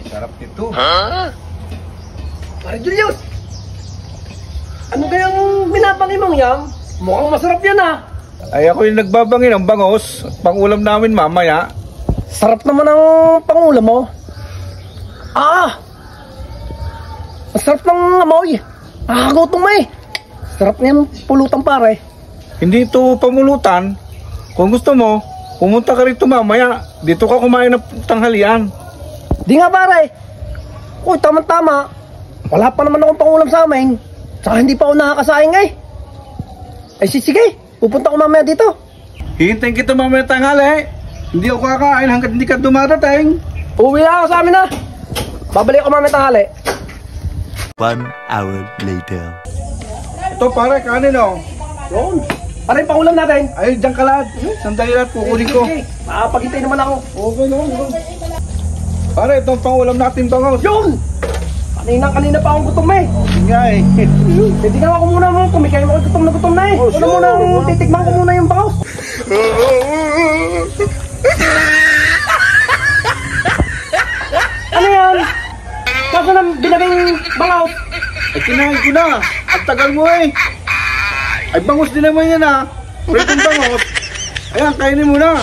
Sarap nito. Pare Julius! Ano kayang binabangi mong yan? Mukhang masarap yan ah! Ay ako yung nagbabangi ng bangos. Pangulam namin mamaya. Sarap naman ang pangulam mo. Ah! Masarap ng amoy. Nakakagutom mo eh. Sarap na yung pulutan pare. Hindi ito pamulutan. Kung gusto mo, pumunta ka rito mamaya. Dito ka kumain ng tanghalian. Di nga pare. Uy, tama-tama. Wala pa naman akong pangulam sa amin. Tsaka hindi pa ako nakakasaing eh. Ay sige, pupunta ko mamaya dito. Hihintayin kita mamaya tanghali. Hindi ako kakain hanggat hindi ka dumadating. Uwi na ako sa amin na. Babalik ako mamaya tanghali. 1 hour later. Ito pare, kanin o. Yun. Pare, pangulam natin. Ay, dyan ka lahat. Sandali lahat, kukunin ko. Sige, makapaghintay naman ako. Okay lang. Pare, itong pangulam natin bangos. Yun! Kanina pa akong gutom eh. Hindi nga eh. Titignan ako muna mo. Kumikain mo gutom na gutom na eh. Oh, Una muna titikman ko muna yung bangaw. Ano yan? Kaso na binabing bangaw. Ay, kinain ko na. Ang tagal mo eh. Ay, bangos din naman yan ah. Pwede bangos. Ayan, kainin mo na.